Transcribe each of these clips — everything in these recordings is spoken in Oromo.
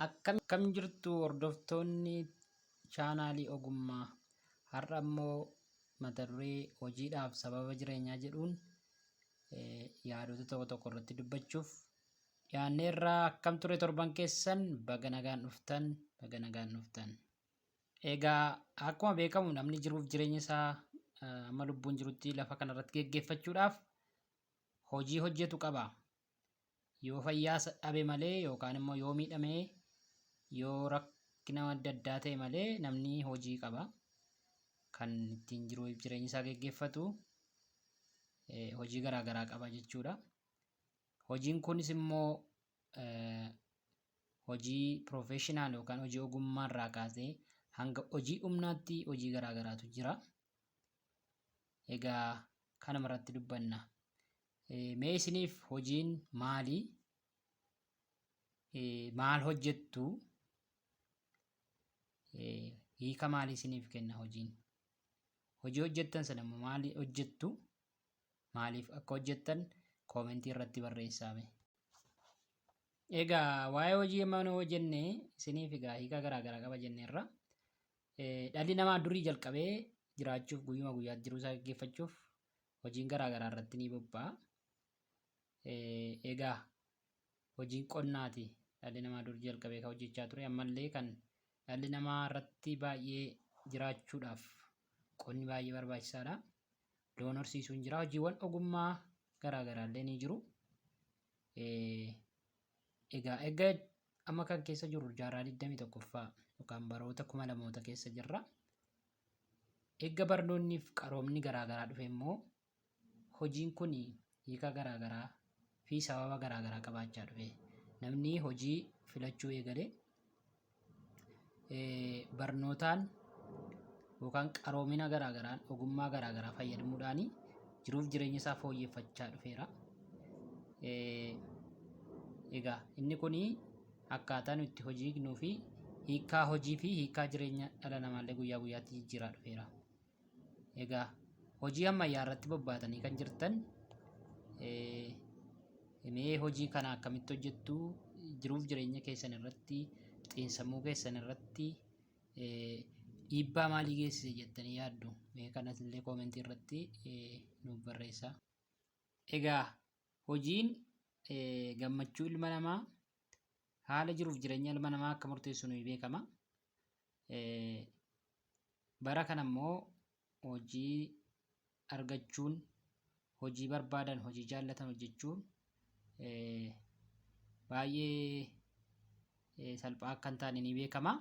Akkam jirtu hordoftoonni chaanaalii ogummaa. Har'a immoo mata duree hojiidhaaf sababa jireenyaa jedhuun yaadota tokko tokko irratti dubbachuuf dhiyaanneerraa. Akkam ture torban keessan? Baga nagaan dhuftan. Egaa akkuma beekamu namni jiruuf jireenya isaa amma lubbuun jirutti lafa kanarratti geggeeffachuudhaaf hojii hojjetu qaba. Yoo fayyaa dhabe malee yookaan immoo yoo miidhamee yoo rakkina adda addaa ta'e malee namni hojii qaba. Kan ittiin jiruuf jireenya isaa geggeeffatu hojii garaagaraa qaba jechuudha. Hojiin kunis immoo hojii professional yookaan hojii ogummaa irraa kaasee hanga hojii humnaatti hojii garaagaraatu jira. Egaa kana irratti dubbanna. Mee isiniif hojiin maali? Maal hojjettu? Hiika maalii isiniif kenna hojiin? Hojii hojjettan sana immoo maali hojjettu? Maaliif akka hojjettan koomentii irratti barreessaa. Egaa waa'ee hojii amma nu hojjenne isiniif egaa hiika garaagaraa qaba jenneerra. Dhalli namaa durii jalqabee jiraachuuf guyyuma guyyaatti jiruu isaa gaggeeffachuuf hojiin garaagaraa irratti ni bobba'a. Egaa hojiin qonnaati dhalli namaa durii jalqabee kan hojjechaa ture. Ammallee kan dhalli namaa irratti baay'ee jiraachuudhaaf qonni baay'ee barbaachisaadha. Loon horsiisuun jira. Hojiiwwan ogummaa garaagaraa illee ni jiru. Egaa amma kan keessa jirru jaarraa 21ffaa yookaan baroota 2000 keessa jirra. Egaa barnoonni fi qaroomni garaagaraa dhufe immoo hojiin kun hiika garaagaraa fi sababa garaagaraa qabaachaa dhufe. Namni hojii filachuu eegale barnootaan yookaan qaroomina garaagaraan ogummaa garaagaraa fayyadamuudhaan jiruuf jireenya isaa fooyyeffachaa dhufeera. Egaa inni kun akkaataa nuti hojii hiiknuu fi hiikaa hojii fi hiikaa jireenya dhala namaallee guyyaa guyyaatti jijjiiraa dhufeera. Egaa hojii ammayyaa irratti bobbaatanii kan jirtan mee hojii kana akkamitti hojjettu? Jiruuf jireenya keessan irratti, xiinsammuu keessan irratti dhiibbaa maalii geessise jettanii yaaddu? Mee kanas illee koomentii irratti nuuf barreessaa. Egaa hojiin gammachuu ilma namaa haala jiruuf jireenya ilma namaa akka murteessu ni beekama. Bara kana immoo hojii argachuun, hojii barbaadan, hojii jaallatan hojjechuun baay'ee salphaa akka hin taane ni beekama.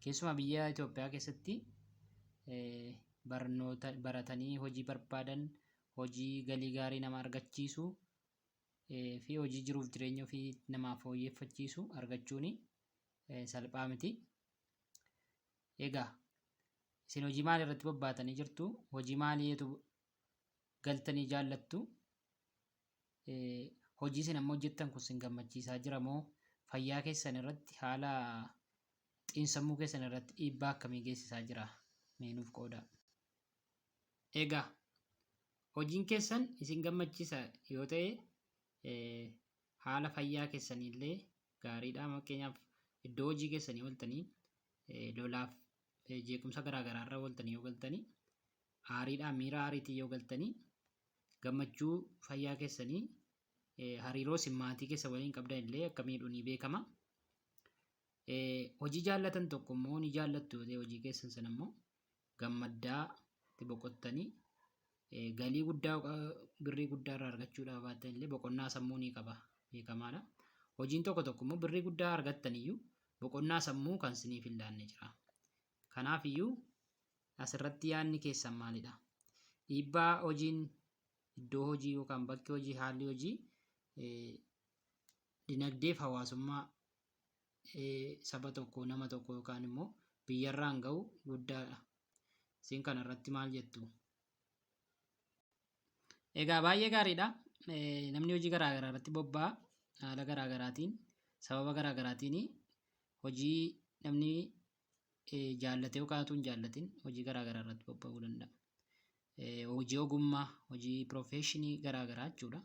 Keessumaa biyya Itoophiyaa keessatti barnoota baratanii hojii barbaadan, hojii galii gaarii nama argachiisu fi hojii jiruuf jireenya ofii namaaf fooyyeffachiisu argachuun salphaa miti. Egaa isin hojii maalii irratti bobbaatanii jirtu? Hojii maaliitu galtanii jaallattu? Hojii isin amma hojjettan kun isin gammachiisaa jira moo fayyaa keessan irratti, haala xiinsammuu keessan irratti dhiibbaa akkamii geessisaa jira? Mee nuuf qoodaa. Egaa hojiin keessan isin gammachiisa yoo ta'e haala fayyaa keessaniillee gaariidha. Fakkeenyaaf iddoo hojii keessanii ooltanii lolaaf jeequmsa garaagaraa irra ooltanii yoo galtanii, aariidhaan miira aariitiin yoo galtanii, gammachuu fayyaa keessanii, hariiroo isin maatii keessa waliin qabdan illee akka miidhu ni beekama. Hojii jaallatan tokko immoo ni jaallattu yoo ta'e hojii keessan sana immoo gammaddaa itti boqottanii galii guddaa birrii guddaa irraa argachuudhaaf baattan illee boqonnaa sammuu ni qaba, beekamaadha. Hojiin tokko immoo birrii guddaa argattaniyyuu boqonnaa sammuu kan isiniif hin laanne jira. Kanaaf iyyuu asirratti yaadni keessan maalidha? Dhiibbaa hojiin iddoo hojii yookaan bakki hojii, haalli hojii dinagdee fi hawaasummaa saba tokko, nama tokko yookaan immoo biyyarraan ga'u guddaadha. Isin kana irratti maal jettu? Egaa baay'ee gaariidha. Namni hojii garaagaraa irratti bobba'a. Haala garaagaraatiin, sababa garaagaraatiin hojii namni jaallatee yookaan utuu hin jaallatin hojii garaagaraa irratti bobba'uu danda'a. Hojii ogummaa, hojii profeshinii garaagaraa jechuudha.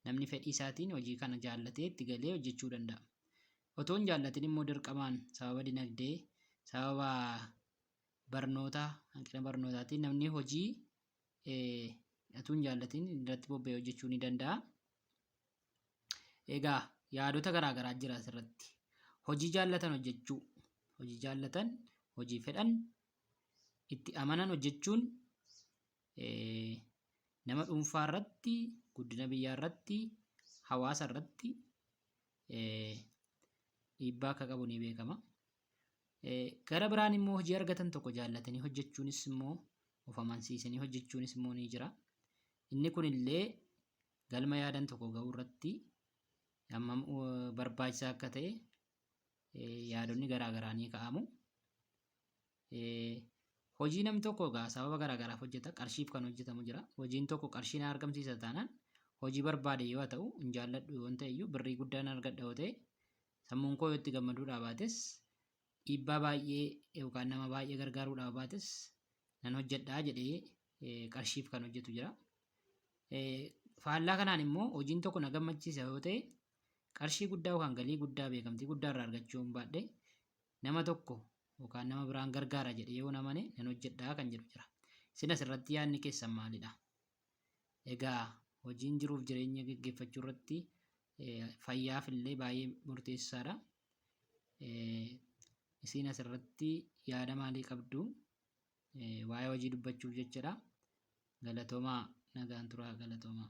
Namni fedhii isaatiin hojii kana jaallatee itti galee hojjechuu danda'a. Otoo hin jaallatin immoo dirqamaan sababa dinagdee, sababa barnoota, hanqina barnootaatiin namni hojii otoo hin jaallatin irratti bobba'ee hojjechuu ni danda'a. Egaa yaadota garaa garaa jira asirratti. Hojii jaallatan hojjechuu, hojii jaallatan, hojii fedhan, itti amanan hojjechuun nama dhuunfaa irratti, guddina biyyaa irratti, hawaasa irratti dhiibbaa akka qabu ni beekama. Gara biraan immoo hojii argatan tokko jaallatanii hojjechuunis immoo of amansiisanii hojjechuunis immoo ni jira. Inni kun illee galma yaadan tokko ga'uu irratti hammam barbaachisaa akka ta'e yaadonni garaa garaa ni ka'amu. Hojii namni tokko egaa sababa garaa garaaf hojjeta. Qarshiif kan hojjetamu jira. Hojiin tokko qarshii na argamsiisa taanaan hojii barbaade yoo ta'u hin jaalladhu yoo ta'e iyyuu birrii guddaa nan argadha yoo ta'e sammuun koo yoo itti gammaduudhaa baates dhiibbaa baay'ee yookaan nama baay'ee gargaaruudhaa baates nan hojjedhaa jedhee qarshiif kan hojjetu jira. Faallaa kanaan immoo hojiin tokko na gammachiisa yoo ta'e qarshii guddaa yookaan galii guddaa beekamtii guddaa irraa argachuu hin baadhe nama tokko yookaan nama biraan gargaara jedhee yoo namane nan hojjedhaa kan jedhu jira. Isin asirratti yaadni keessan maalidha? Egaa hojiin jiruuf jireenya gaggeeffachuu irratti fayyaaf illee baay'ee murteessaadha. Isin asirratti yaada maalii qabdu? Waa'ee hojii dubbachuuf jechadha. Galatoomaa, nagaan turaa, galatoomaa.